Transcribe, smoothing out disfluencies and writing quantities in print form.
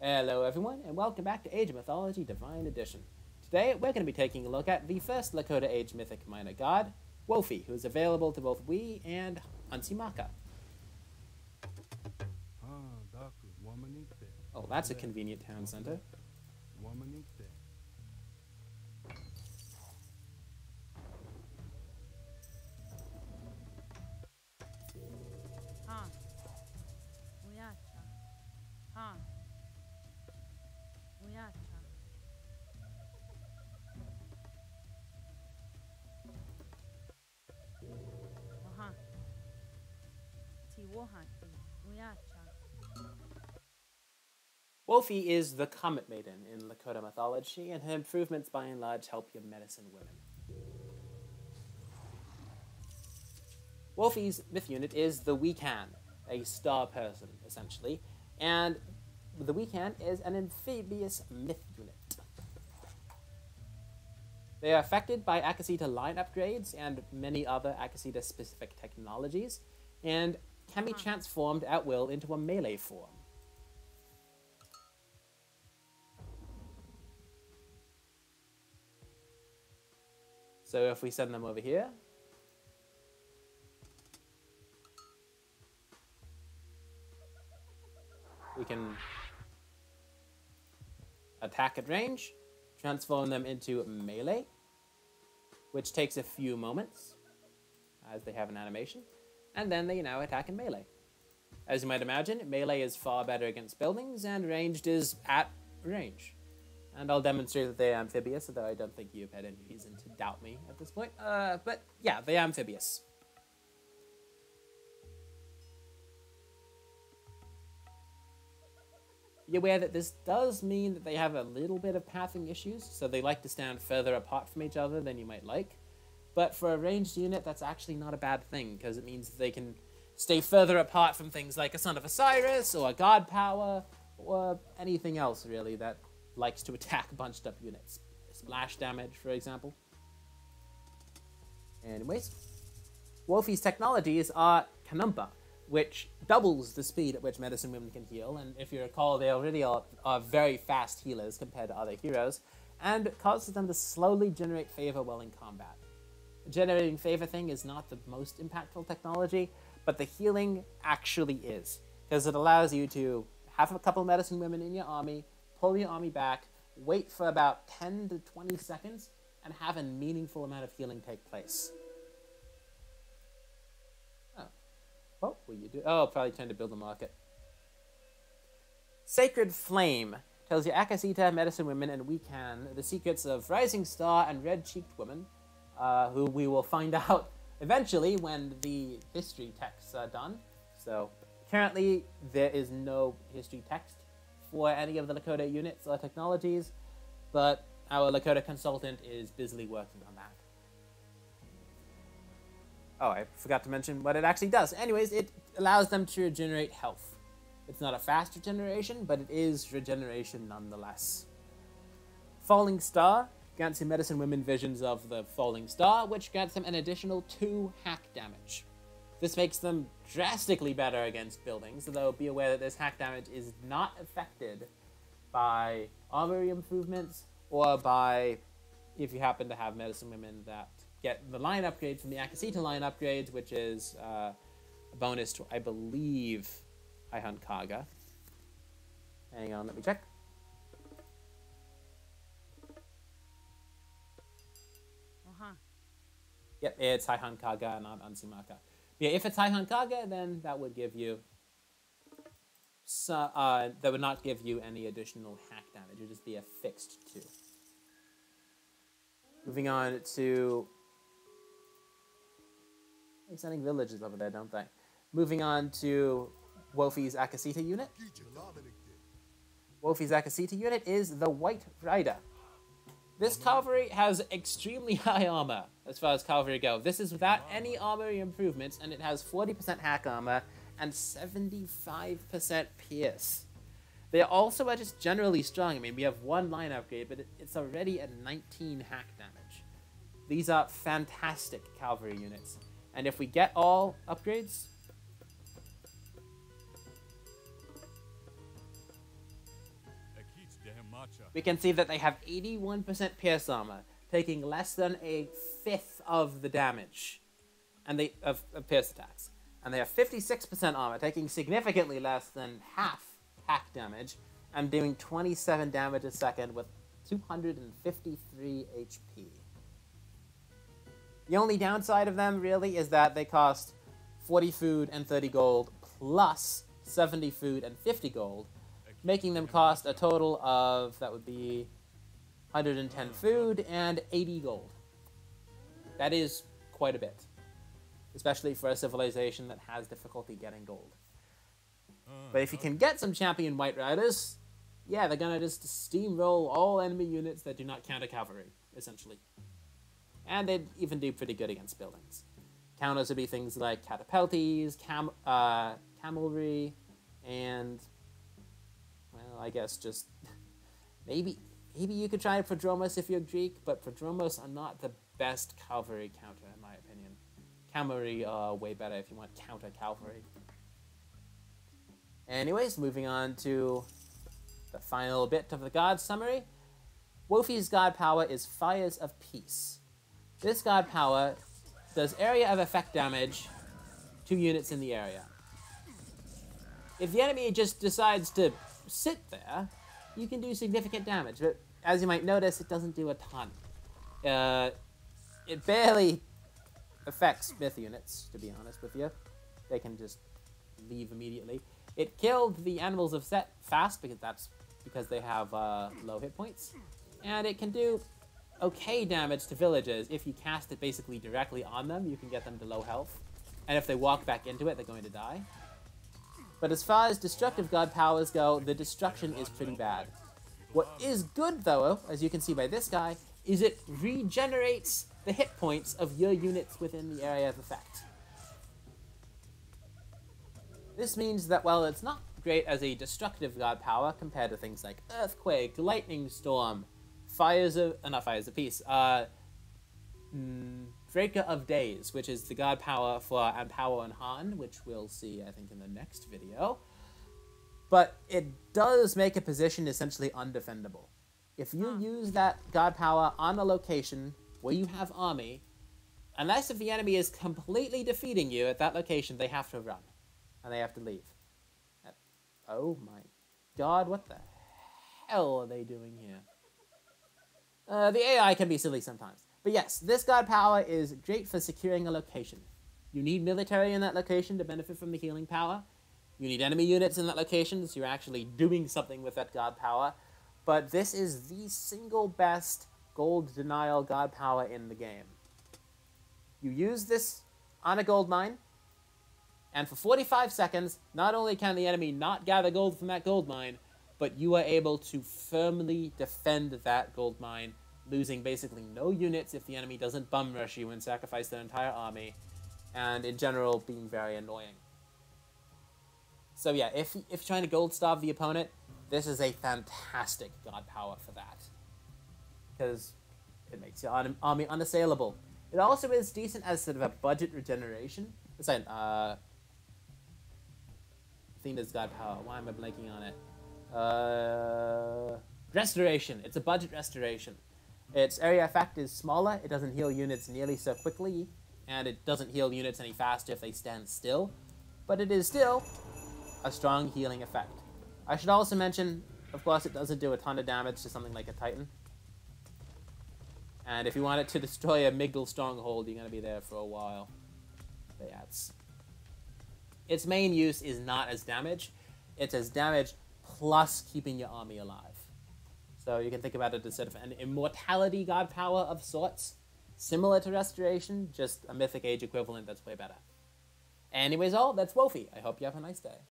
Hello everyone, and welcome back to Age of Mythology Divine Edition. Today, we're going to be taking a look at the first Lakota Age mythic minor god, Wohpe, who is available to both Wii and Unsimaka. Oh, that's a convenient town center. Wohpe is the Comet Maiden in Lakota mythology, and her improvements by and large help your medicine women. Wohpe's myth unit is the Weecan, a star person, essentially, and the Weecan is an amphibious myth unit. They are affected by Akasita line upgrades and many other Akasita-specific technologies, and can be transformed at will into a melee form. So if we send them over here, we can attack at range, transform them into melee, which takes a few moments, as they have an animation, and then they now attack in melee. As you might imagine, melee is far better against buildings, and ranged is at range. And I'll demonstrate that they are amphibious, although I don't think you've had any reason to doubt me at this point. But yeah, they are amphibious. Be aware that this does mean that they have a little bit of pathing issues, so they like to stand further apart from each other than you might like. But for a ranged unit, that's actually not a bad thing, because it means that they can stay further apart from things like a Son of Osiris, or a God Power, or anything else, really, that likes to attack bunched up units. Splash damage, for example. Anyways, Wohpe's technologies are Kanumpa, which doubles the speed at which medicine women can heal, and if you recall, they already are very fast healers compared to other heroes, and causes them to slowly generate favor while in combat. The generating favor thing is not the most impactful technology, but the healing actually is, because it allows you to have a couple medicine women in your army, pull your army back, wait for about 10 to 20 seconds, and have a meaningful amount of healing take place. Oh. What will you do? Oh, probably trying to build a market. Sacred Flame tells you Akasita, medicine women, and Weecan the secrets of Rising Star and Red-Cheeked Woman, who we will find out eventually when the history texts are done. So currently there is no history text for any of the Lakota units or technologies, but our Lakota consultant is busily working on that. Oh, I forgot to mention what it actually does. Anyways, it allows them to regenerate health. It's not a fast regeneration, but it is regeneration nonetheless. Falling Star grants you medicine women visions of the Falling Star, which grants them an additional 2 hack damage. This makes them drastically better against buildings, although be aware that this hack damage is not affected by armory improvements or by if you happen to have medicine women that get the line upgrades from the Akasita line upgrades, which is a bonus to, I believe, High Hunt Kaga. Hang on, let me check. Yep, it's High Hunt Kaga, not Unsimaka. Yeah, if it's High Hunt Kaga, then that would give you that would not give you any additional hack damage. It would just be a fixed 2. Moving on to they're sending villages over there, don't they? Moving on to Wohpe's Akasita unit. Wohpe's Akasita unit is the White Rider. This cavalry has extremely high armor as far as cavalry go. This is without any armory improvements, and it has 40% hack armor and 75% pierce. They also are just generally strong. I mean, we have 1 line upgrade, but it's already at 19 hack damage. These are fantastic cavalry units. And if we get all upgrades, we can see that they have 81% pierce armor, taking less than a fifth of the damage and of pierce attacks. And they have 56% armor, taking significantly less than half hack damage, and doing 27 damage a second with 253 HP. The only downside of them, really, is that they cost 40 food and 30 gold, plus 70 food and 50 gold, making them cost a total of, that would be 110 food and 80 gold. That is quite a bit, especially for a civilization that has difficulty getting gold. But if you can get some champion White Riders, yeah, they're gonna just steamroll all enemy units that do not counter cavalry, essentially. And they'd even do pretty good against buildings. Counters would be things like catapultes, camelry, and, well, I guess just maybe you could try Prodromos if you're Greek, but Prodromos are not the best cavalry counter in my opinion. Cavalry are way better if you want counter cavalry. Anyways, moving on to the final bit of the god summary. Wohpe's god power is Fires of Peace. This god power does area of effect damage to units in the area. If the enemy just decides to sit there, you can do significant damage, but as you might notice, it doesn't do a ton. It barely affects myth units, to be honest with you. They can just leave immediately. It killed the animals of Set fast, because they have low hit points, and it can do okay damage to villagers. If you cast it basically directly on them, you can get them to low health, and if they walk back into it, they're going to die. But as far as destructive god powers go, the destruction is pretty bad. What is good, though, as you can see by this guy, is it regenerates the hit points of your units within the area of effect. This means that while it's not great as a destructive god power compared to things like Earthquake, Lightning Storm, not Fires of Peace, Breaker of Days, which is the god power for Empower and Han, which we'll see, I think, in the next video. But it does make a position essentially undefendable. If you use that god power on a location where you have army, unless if the enemy is completely defeating you at that location, they have to run. And they have to leave. Oh my god, what the hell are they doing here? The AI can be silly sometimes. But yes, this god power is great for securing a location. You need military in that location to benefit from the healing power. You need enemy units in that location, so you're actually doing something with that god power. But this is the single best gold denial god power in the game. You use this on a gold mine, and for 45 seconds, not only can the enemy not gather gold from that gold mine, but you are able to firmly defend that gold mine, losing basically no units if the enemy doesn't bum rush you and sacrifice their entire army, and in general being very annoying. So yeah, if you're trying to gold starve the opponent, this is a fantastic god power for that, because it makes your army unassailable. It also is decent as sort of a budget regeneration. Athena's god power. Why am I blanking on it? Restoration. It's a budget restoration. Its area effect is smaller. It doesn't heal units nearly so quickly, and it doesn't heal units any faster if they stand still. But it is still a strong healing effect. I should also mention, of course, it doesn't do a ton of damage to something like a Titan. And if you want it to destroy a Migdal stronghold, you're going to be there for a while. But yeah, its main use is not as damage. It's as damage plus keeping your army alive. So you can think about it as sort of an immortality god power of sorts. Similar to Restoration, just a Mythic Age equivalent that's way better. Anyways, all, that's Wohpe. I hope you have a nice day.